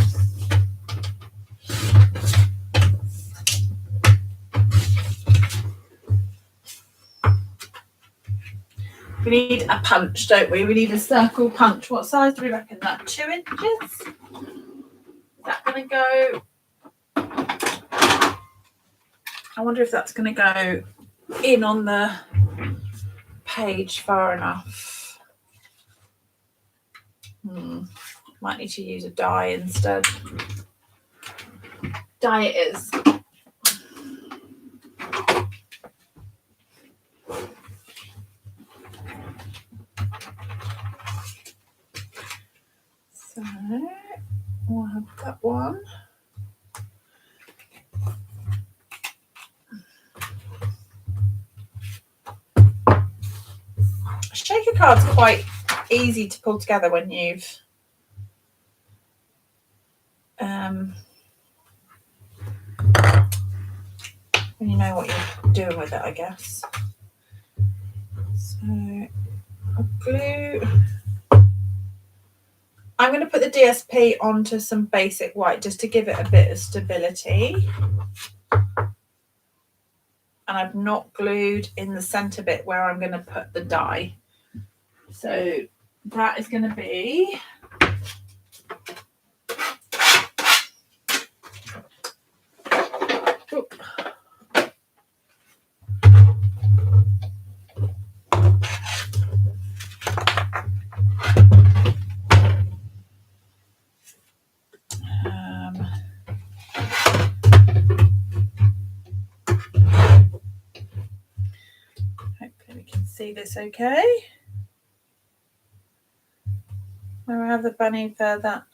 We need a punch, don't we? We need a circle punch. What size do we reckon that? 2 inches? Is that going to go? I wonder if that's going to go in on the page far enough. Might need to use a die instead. Die it is. So we'll have that one. Shaker card's quite easy to pull together when you've when you know what you're doing with it, I guess. So I'll glue. I'm going to put the DSP onto some basic white just to give it a bit of stability. and I've not glued in the centre bit where I'm going to put the die. So that is going to be hopefully we can see this okay. Where I have the bunny further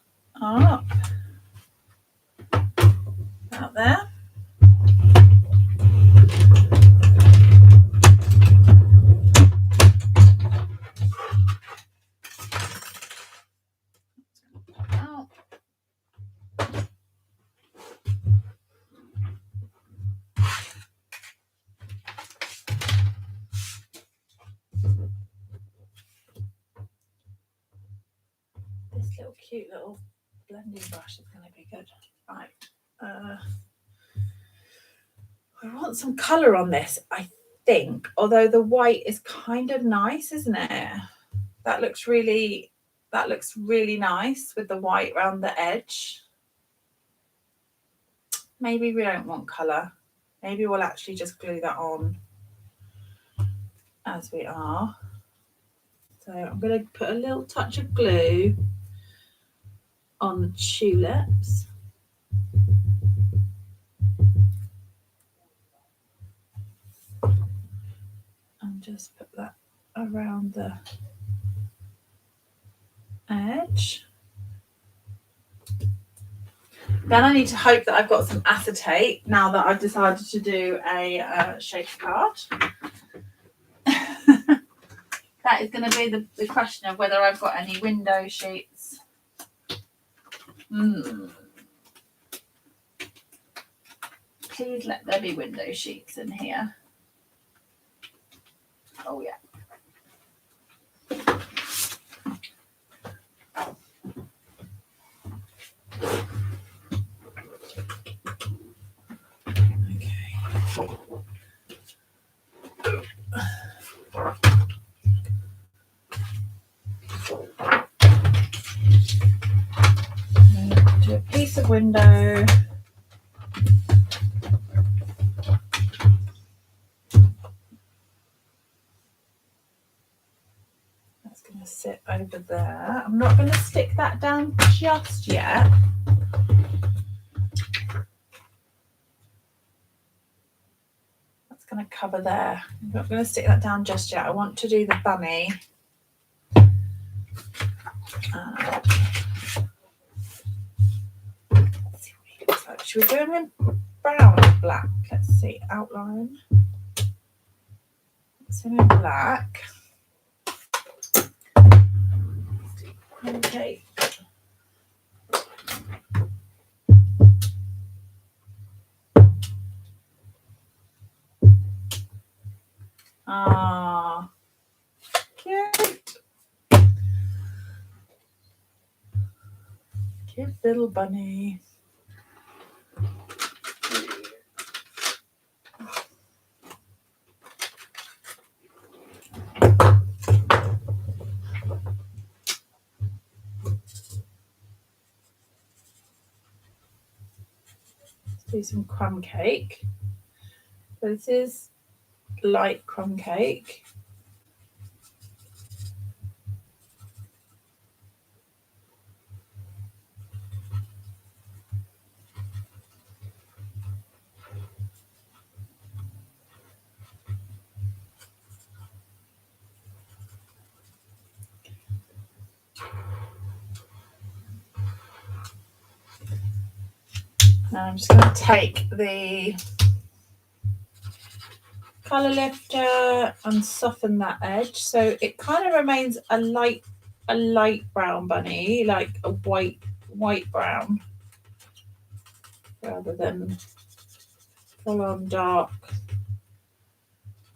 up, out there. Out. This little cute little blending brush is going to be good. Right. I want some colour on this, I think, although the white is kind of nice, isn't it? That looks really nice with the white around the edge. Maybe we don't want colour. Maybe we'll actually just glue that on as we are. So I'm going to put a little touch of glue on the tulips. And just put that around the edge. Then I need to hope that I've got some acetate now that I've decided to do a shaker card. That is going to be the question of whether I've got any window sheets. Please let there be window sheets in here. Oh yeah. Do a piece of window. That's going to sit over there. I'm not going to stick that down just yet. That's going to cover there. I'm not going to stick that down just yet. I want to do the bunny. Let's see what he looks like. Should we do him in brown or black? Let's see. Outline. Let's do him in black. Okay. Ah, cute. Cute little bunny. Let's do some crumb cake. So this is light crumb cake. Now I'm just going to take the colour lifter and soften that edge so it kind of remains a light brown bunny, like a white brown, rather than full on dark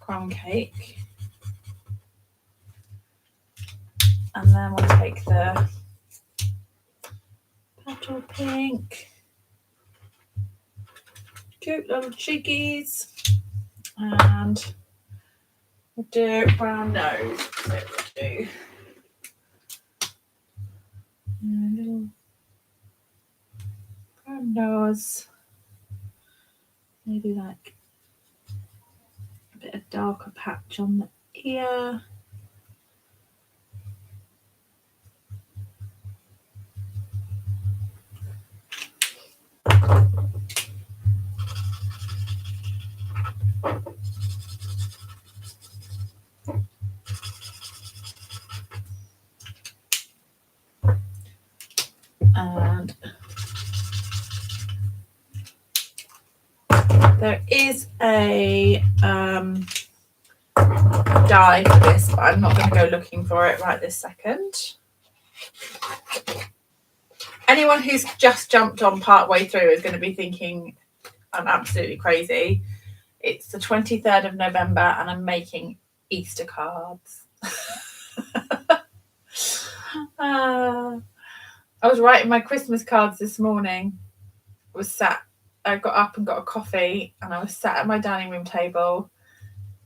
crumb cake. And then we'll take the petal pink, cute little cheekies, And we'll do brown nose. So we'll do a little brown nose. Maybe like a bit of darker patch on the ear. And there is a dye for this, but I'm not going to go looking for it right this second. Anyone who's just jumped on part way through is going to be thinking I'm absolutely crazy. It's the 23rd of November and I'm making Easter cards. I was writing my Christmas cards this morning. I got up and got a coffee and I was sat at my dining room table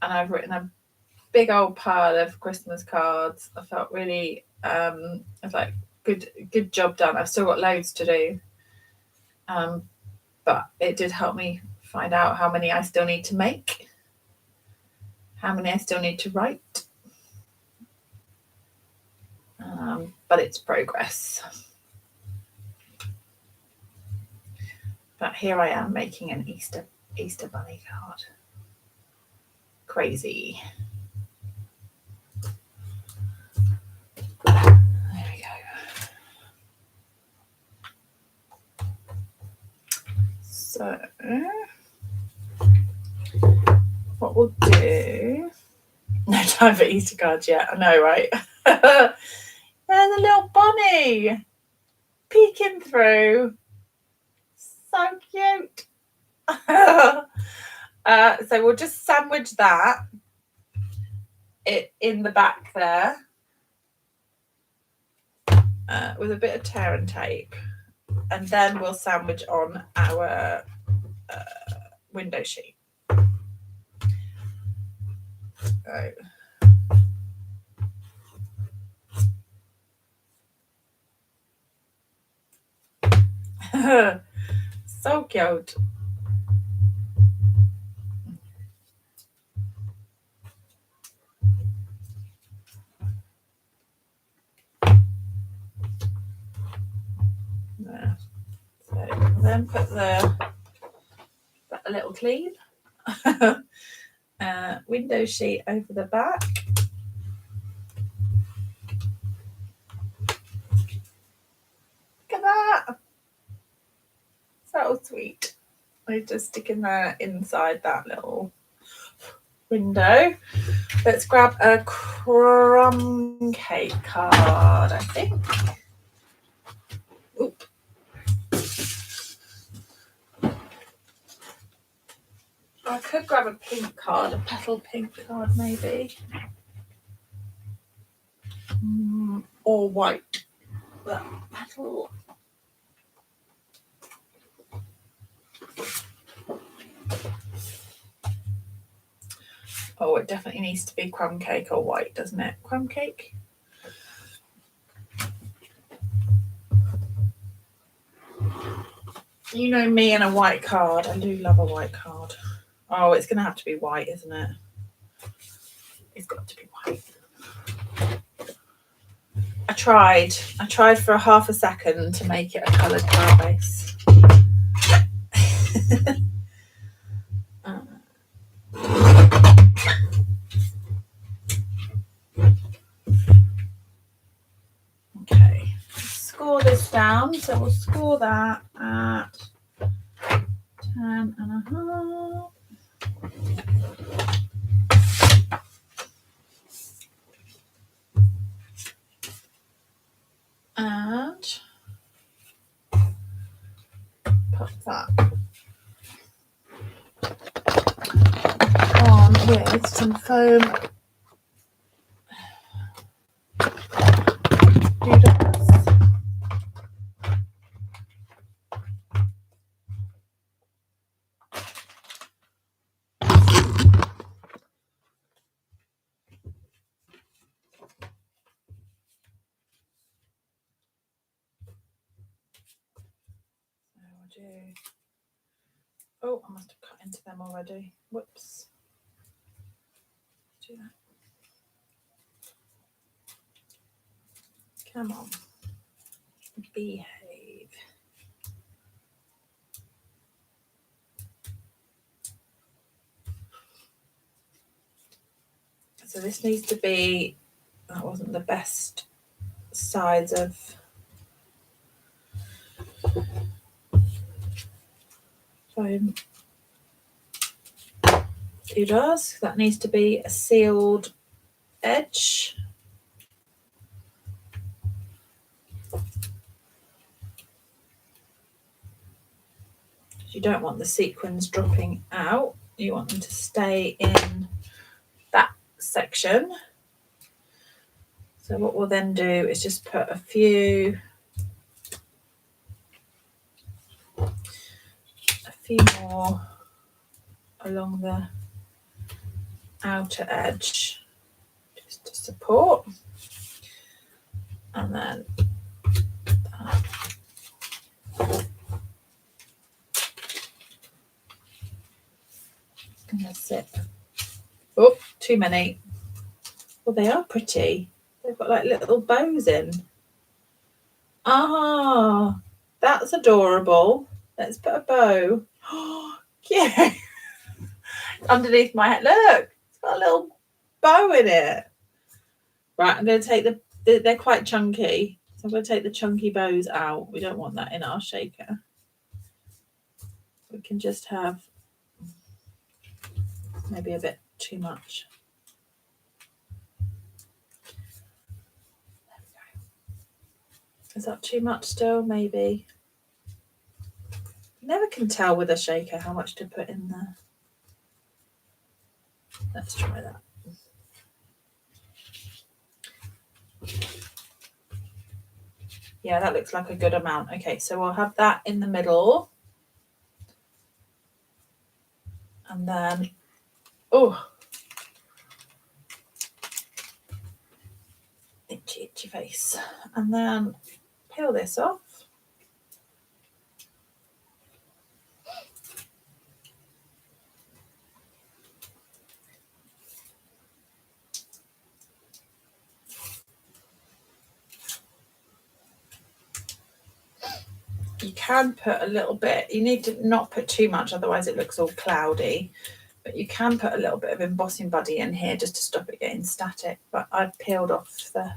and I've written a big old pile of Christmas cards. I felt really, I was like, good job done. I've still got loads to do. But it did help me find out how many I still need to make, how many I still need to write. But it's progress. But here I am making an Easter bunny card. Crazy. There we go. So what we'll do, no time for Easter cards yet, I know, right? There's a little bunny peeking through. So cute. So we'll just sandwich that in the back there with a bit of tear and tape, and then we'll sandwich on our window sheet. So cute. There. So then put a little sleeve window sheet over the back. Look at that. So sweet. I just stick in there inside that little window. Let's grab a crumb cake card, I think. Oop. I could grab a pink card, a petal pink card maybe. Or white. But petal. Oh, it definitely needs to be crumb cake or white, doesn't it? Crumb cake. You know me and a white card. I do love a white card. Oh, it's going to have to be white, isn't it? It's got to be white. I tried for a half a second to make it a coloured card base. Okay, score this down. So we'll score that at 10.5. And put that on with some foam doodles. do. Oh, I must have cut into them already. Whoops. Do that. Come on. Behave. So this needs to be, that wasn't the best size of foam. Does that needs to be a sealed edge. You don't want the sequins dropping out. You want them to stay in that section. So what we'll then do is just put a few more along the outer edge just to support, and then that's it. Oh, too many. Well, they are pretty. They've got like little bows in. Ah, that's adorable. Let's put a bow. Oh, yeah. Underneath my head. Look, it's got a little bow in it. Right, I'm going to take they're quite chunky. So I'm going to take the chunky bows out. We don't want that in our shaker. We can just have maybe a bit too much. There we go. Is that too much still? Maybe. Never can tell with a shaker how much to put in there. Let's try that. Yeah, that looks like a good amount. Okay, so we'll have that in the middle. And then, oh, itchy face. And then peel this off. You can put a little bit, you need to not put too much, otherwise it looks all cloudy. But you can put a little bit of embossing buddy in here just to stop it getting static. But I've peeled off the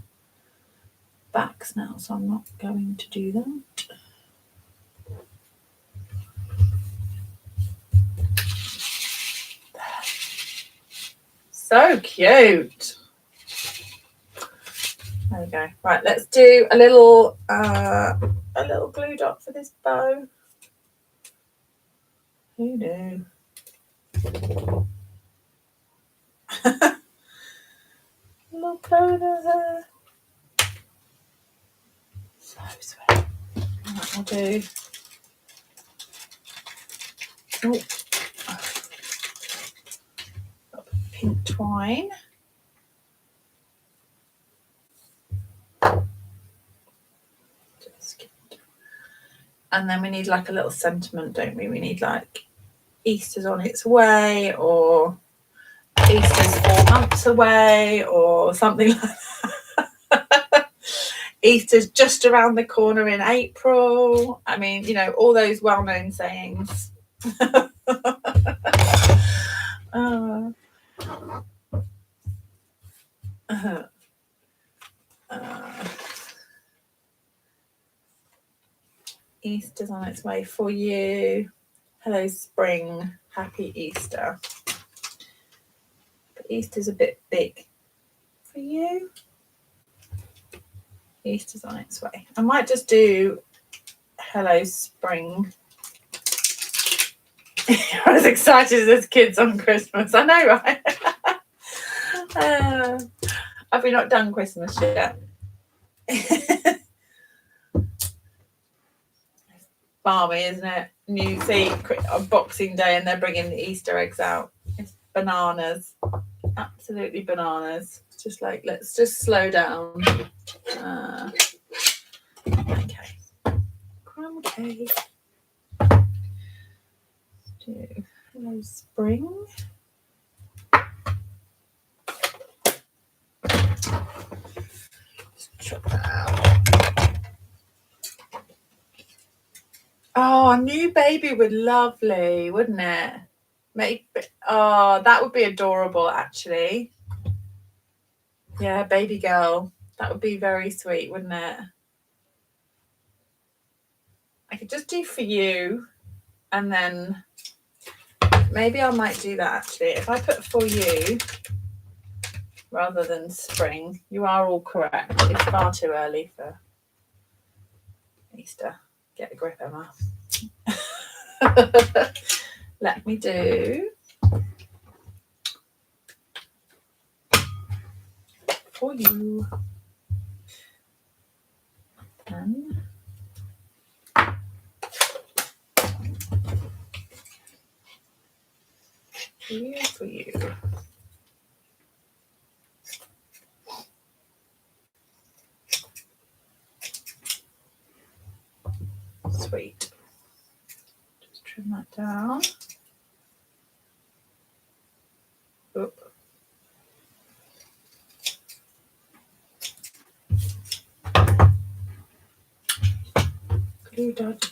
backs now, so I'm not going to do that. So cute. There we go. Right, let's do a little glue dot for this bow. Who knew? Look over her. So sweet. Right, I'll do. Oh. Pink twine. And then we need like a little sentiment, don't we? We need like Easter's on its way, or Easter's 4 months away, or something like that. Easter's just around the corner in April. I mean, you know, all those well-known sayings. Easter's on its way for you. Hello, spring. Happy Easter. But Easter's a bit big for you. Easter's on its way. I might just do hello, spring. You're as excited as kids on Christmas. I know, right? Have we not done Christmas yet? Balmy, isn't it? You see on Boxing Day and they're bringing the Easter eggs out. It's bananas. Absolutely bananas. It's just like, let's just slow down. Okay. Crumb cake. do hello spring. Just chop that out. Oh, a new baby would lovely, wouldn't it? Oh, that would be adorable, actually. Yeah, baby girl. That would be very sweet, wouldn't it? I could just do for you, and then maybe I might do that, actually. If I put for you rather than spring, you are all correct. It's far too early for Easter. Get a grip, Emma. Let me do for you. And for you. Sweet. Just trim that down. Oop. Goddard.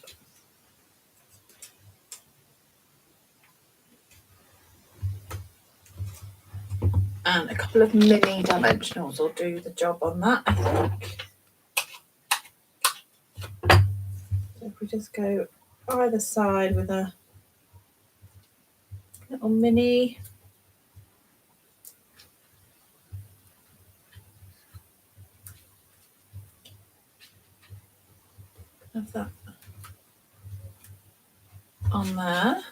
And a couple of mini dimensionals will do the job on that, I think. So if we just go either side with a little mini. Have that on there.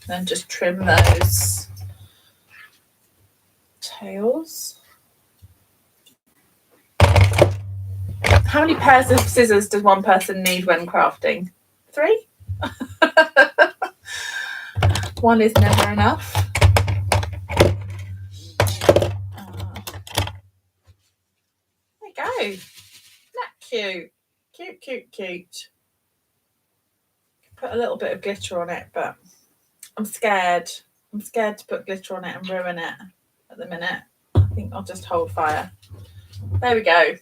Then just trim those tails. How many pairs of scissors does one person need when crafting? 3? One is never enough. There you go. Isn't that cute? Cute, cute, cute. Put a little bit of glitter on it, but I'm scared. I'm scared to put glitter on it and ruin it at the minute. I think I'll just hold fire. There we go.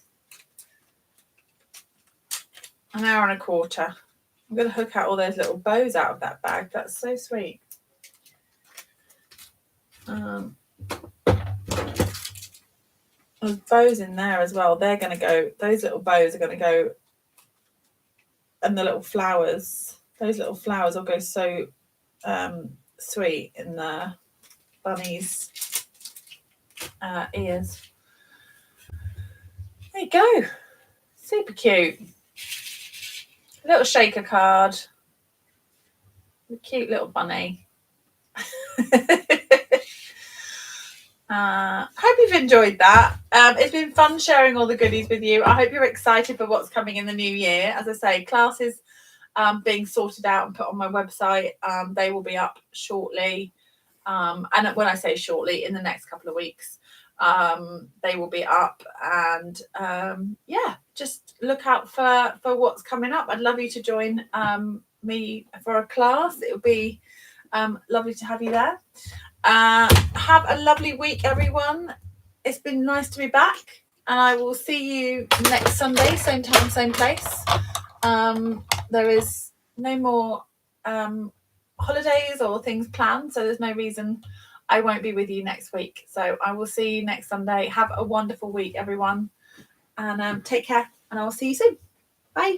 An hour and a quarter. I'm going to hook out all those little bows out of that bag. That's so sweet. There's bows in there as well. They're going to go, those little bows are going to go, and the little flowers, those little flowers will go so sweet in the bunny's ears. There you go. Super cute. A little shaker card. A cute little bunny. Hope you've enjoyed that. It's been fun sharing all the goodies with you. I hope you're excited for what's coming in the new year. As I say, classes being sorted out and put on my website. They will be up shortly. And when I say shortly, in the next couple of weeks, they will be up. And yeah, just look out for what's coming up. I'd love you to join me for a class. It would be lovely to have you there. Have a lovely week, everyone. It's been nice to be back, and I will see you next Sunday, same time, same place. There is no more holidays or things planned, so there's no reason I won't be with you next week. So I will see you next Sunday. Have a wonderful week, everyone, and take care, and I will see you soon. Bye.